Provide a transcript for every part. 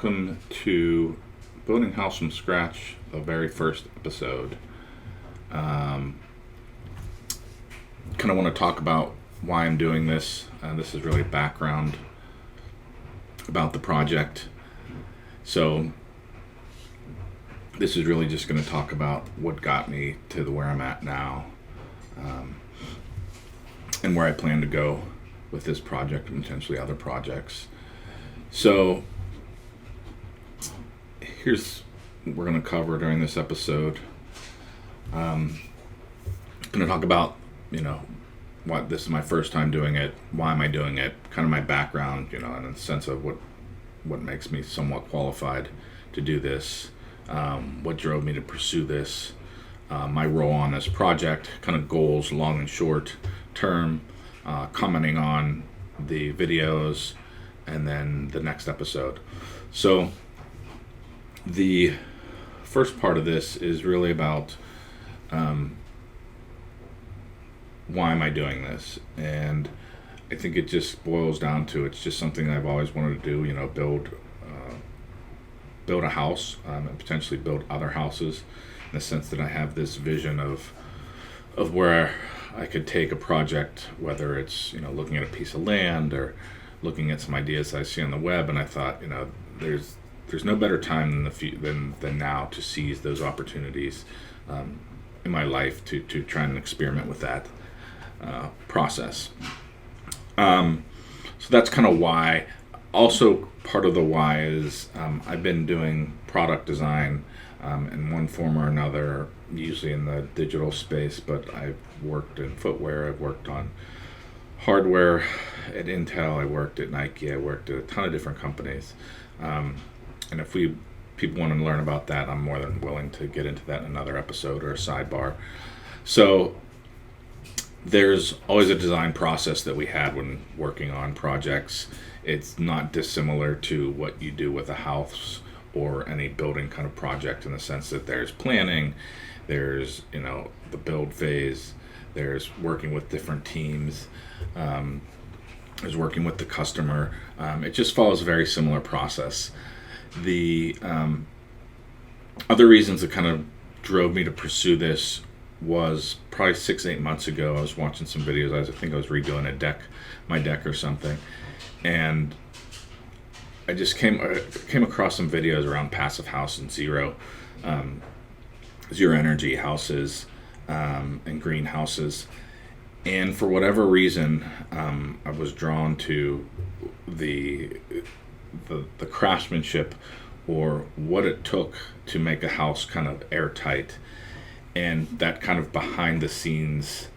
welcome to Building House from Scratch, the very first episode. Kind of want to talk about why I'm doing this. This is really background about the project. So this is really just going to talk about what got me to where I'm at now, and where I plan to go with this project and potentially other projects. So here's what we're going to cover during this episode. I'm going to talk about, what this is my first time doing it, why am I doing it, kind of my background, and a sense of what makes me somewhat qualified to do this, what drove me to pursue this, my role on this project, kind of goals, long and short term, commenting on the videos, and then the next episode. So the first part of this is really about why am I doing this? And I think it just boils down to it's just something I've always wanted to do, build a house, and potentially build other houses, in the sense that I have this vision of where I could take a project, whether it's looking at a piece of land or looking at some ideas I see on the web, and I thought there's no better time than now to seize those opportunities in my life to try and experiment with that process. So that's kind of why. Also, part of the why is I've been doing product design in one form or another, usually in the digital space, but I've worked in footwear, I've worked on hardware at Intel, I worked at Nike, I worked at a ton of different companies. And if people want to learn about that, I'm more than willing to get into that in another episode or a sidebar. So there's always a design process that we had when working on projects. It's not dissimilar to what you do with a house or any building kind of project, in the sense that there's planning, there's the build phase, there's working with different teams, there's working with the customer. It just follows a very similar process. The other reasons that kind of drove me to pursue this was probably 6-8 months ago. I was watching some videos. I think I was redoing my deck or something, and I just came across some videos around passive house and zero energy houses and greenhouses, and for whatever reason, I was drawn to the craftsmanship, or what it took to make a house kind of airtight, and that kind of behind the scenes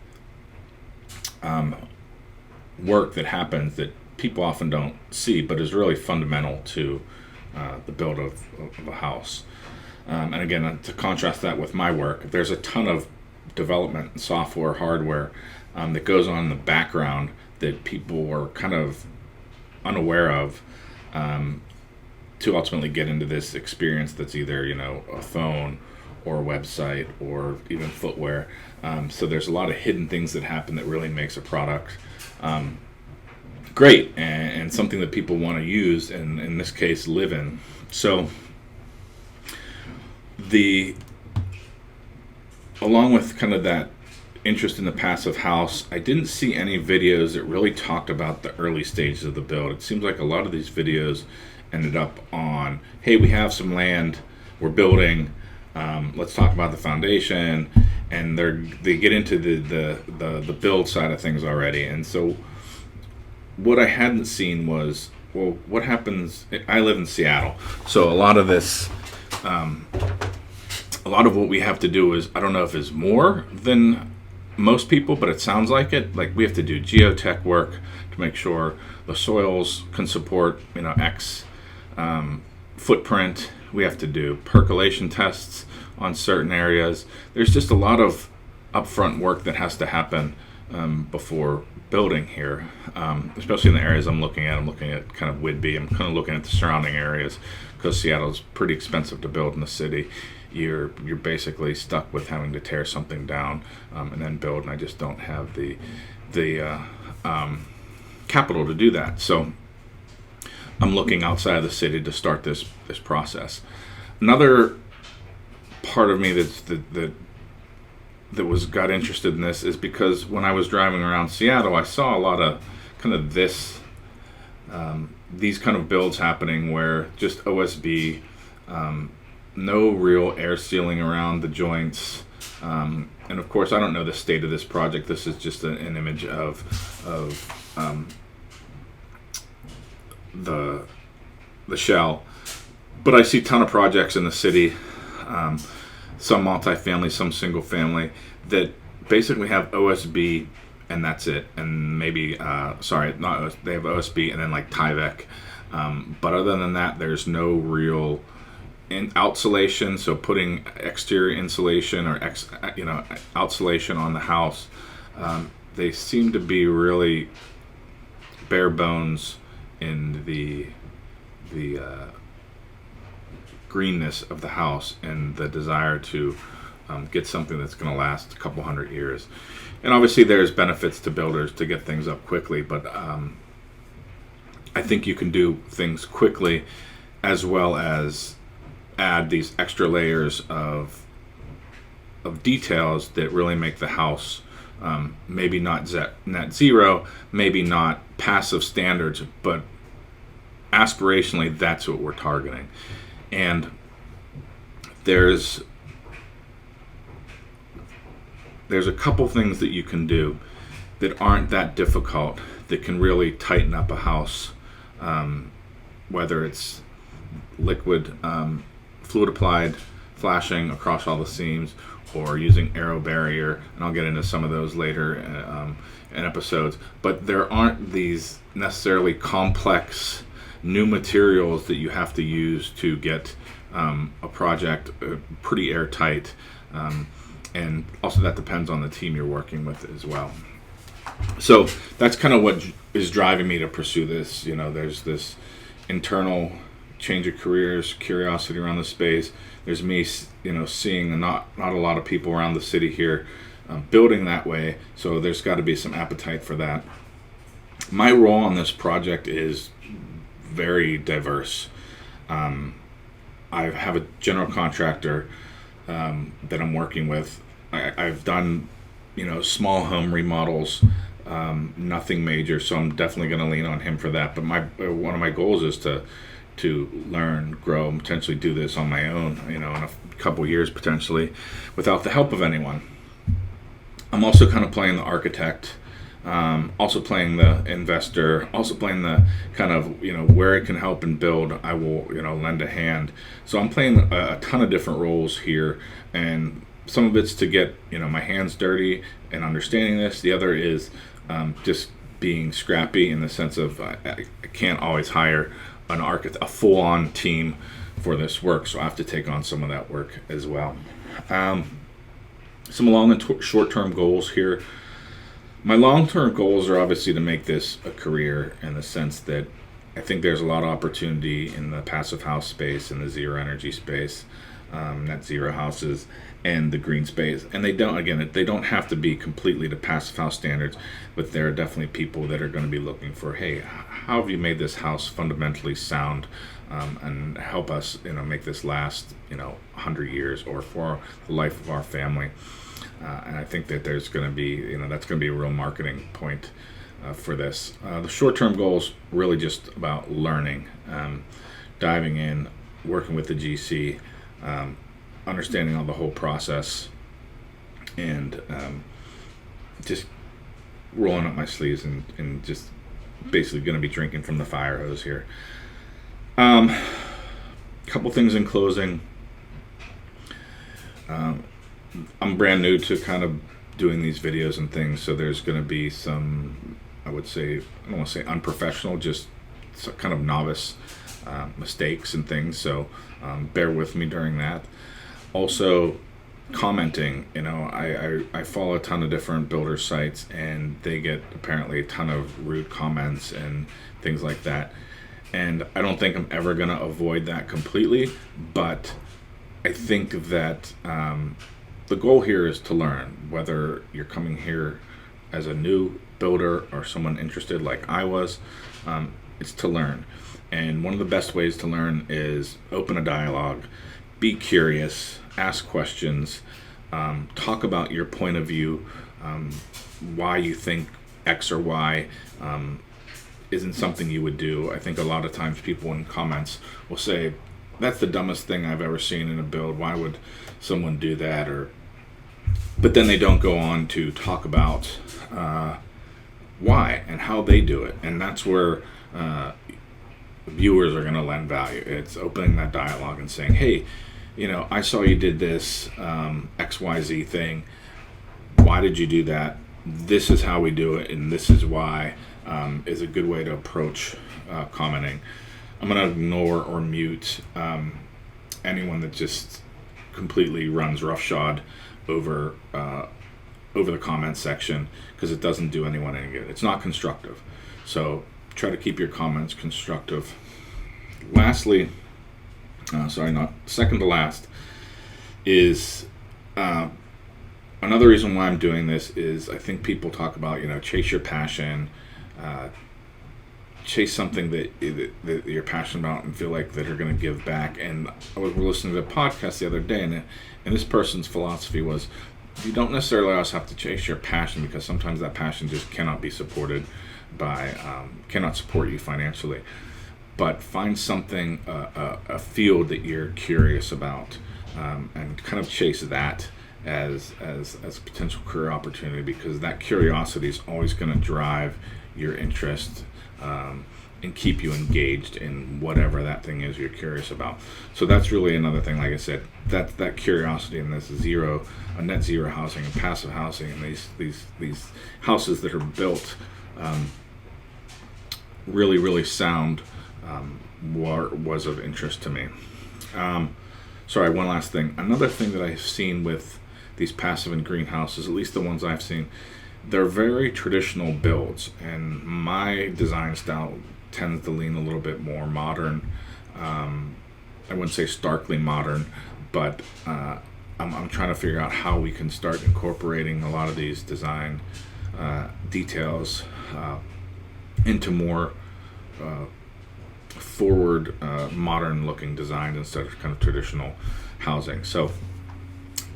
work that happens that people often don't see, but is really fundamental to the build of a house. And again, to contrast that with my work, there's a ton of development and software, hardware that goes on in the background that people are kind of unaware of, to ultimately get into this experience that's either a phone or a website or even footwear. So there's a lot of hidden things that happen that really makes a product great and something that people want to use, and in this case live in. So along with kind of that interest in the passive house, I didn't see any videos that really talked about the early stages of the build. It seems like a lot of these videos ended up on, hey, we have some land, we're building, let's talk about the foundation, and they get into the build side of things already. And so what I hadn't seen was, well, what happens? I live in Seattle, so a lot of this, a lot of what we have to do is, I don't know if it's more than most people, but it sounds like it. Like, we have to do geotech work to make sure the soils can support X footprint. We have to do percolation tests on certain areas. There's just a lot of upfront work that has to happen before building here, especially in the areas I'm looking at. I'm looking at kind of Whidbey. I'm kind of looking at the surrounding areas, because Seattle's pretty expensive to build in the city. You're basically stuck with having to tear something down and then build, and I just don't have the capital to do that. So I'm looking outside of the city to start this process. Another part of me that was got interested in this is because when I was driving around Seattle, I saw a lot of kind of these kind of builds happening where just OSB, no real air sealing around the joints. And of course, I don't know the state of this project. This is just an image of the shell. But I see a ton of projects in the city, some multifamily, some single family, that basically have OSB and that's it. And maybe, they have OSB and then like Tyvek. But other than that, there's no real outsolation. So putting exterior insulation or outsolation on the house, they seem to be really bare bones in the greenness of the house and the desire to get something that's going to last a couple hundred years. And obviously there's benefits to builders to get things up quickly, but I think you can do things quickly as well as add these extra layers of details that really make the house maybe not net zero, maybe not passive standards, but aspirationally that's what we're targeting. And there's a couple things that you can do that aren't that difficult that can really tighten up a house, whether it's liquid fluid applied flashing across all the seams or using aero barrier, and I'll get into some of those later in episodes. But there aren't these necessarily complex new materials that you have to use to get a project pretty airtight. And also that depends on the team you're working with as well. So that's kind of what is driving me to pursue this. There's this internal change of careers, curiosity around the space. There's me, seeing not a lot of people around the city here building that way. So there's got to be some appetite for that. My role on this project is very diverse. I have a general contractor that I'm working with. I've done, small home remodels, nothing major, so I'm definitely going to lean on him for that. But one of my goals is to learn, grow, and potentially do this on my own, in a couple years potentially, without the help of anyone. I'm also kind of playing the architect, also playing the investor, also playing the kind of, where it can help and build, I will, lend a hand. So I'm playing a ton of different roles here, and some of it's to get, my hands dirty and understanding this. The other is just being scrappy in the sense of I can't always hire an architect, a full-on team for this work, so I have to take on some of that work as well. Some long and short-term goals here. My long-term goals are obviously to make this a career, in the sense that I think there's a lot of opportunity in the passive house space, in the zero energy space, net zero houses, and the green space. And they don't have to be completely to passive house standards, but there are definitely people that are going to be looking for, hey, how have you made this house fundamentally sound, and help us, make this last, 100 years or for the life of our family. And I think that there's going to be, that's going to be a real marketing point for this. The short-term goals really just about learning, diving in, working with the GC, understanding all the whole process, and just rolling up my sleeves and just basically going to be drinking from the fire hose here. Couple things in closing. I'm brand new to kind of doing these videos and things, so there's going to be some, I would say, I don't want to say unprofessional, just kind of novice mistakes and things, so bear with me during that. Also, commenting, I follow a ton of different builder sites, and they get apparently a ton of rude comments and things like that, and I don't think I'm ever going to avoid that completely, but I think that the goal here is to learn, whether you're coming here as a new builder or someone interested like I was. it's to learn. And one of the best ways to learn is open a dialogue, be curious, ask questions, talk about your point of view, why you think X or Y isn't something you would do. I think a lot of times people in comments will say, that's the dumbest thing I've ever seen in a build. Why would someone do that? But then they don't go on to talk about why and how they do it. And that's where viewers are going to lend value. It's opening that dialogue and saying, hey, I saw you did this XYZ thing. Why did you do that? This is how we do it, and this is why, is a good way to approach commenting. I'm going to ignore or mute anyone that just completely runs roughshod over the comment section, because it doesn't do anyone any good. It's not constructive. So try to keep your comments constructive. Lastly, second to last, is another reason why I'm doing this is I think people talk about, chase your passion, chase something that you're passionate about and feel like that are going to give back. And I was listening to a podcast the other day, and this person's philosophy was, you don't necessarily always have to chase your passion, because sometimes that passion just cannot be supported by, cannot support you financially. But find something, a field that you're curious about, and kind of chase that as a potential career opportunity, because that curiosity is always going to drive your interest and keep you engaged in whatever that thing is you're curious about. So that's really another thing. Like I said, that curiosity in this net zero housing and passive housing, and these houses that are built really, really sound, was of interest to me. Sorry, one last thing. Another thing that I've seen with these passive and greenhouses, at least the ones I've seen, they're very traditional builds, and my design style tends to lean a little bit more modern. I wouldn't say starkly modern, but I'm trying to figure out how we can start incorporating a lot of these design details into more forward, modern looking design instead of kind of traditional housing. So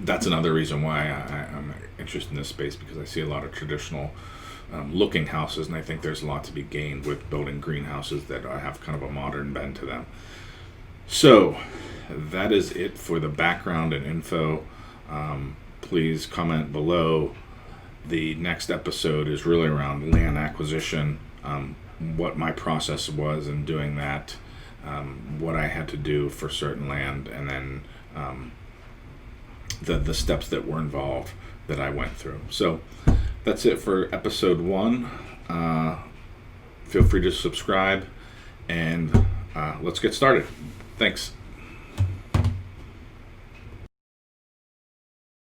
that's another reason why I'm interested in this space, because I see a lot of traditional looking houses, and I think there's a lot to be gained with building greenhouses that have kind of a modern bend to them. So that is it for the background and info. Please comment below. The next episode is really around land acquisition, what my process was in doing that, what I had to do for certain land, and then the steps that were involved that I went through. So that's it for episode 1. Feel free to subscribe, and let's get started. Thanks.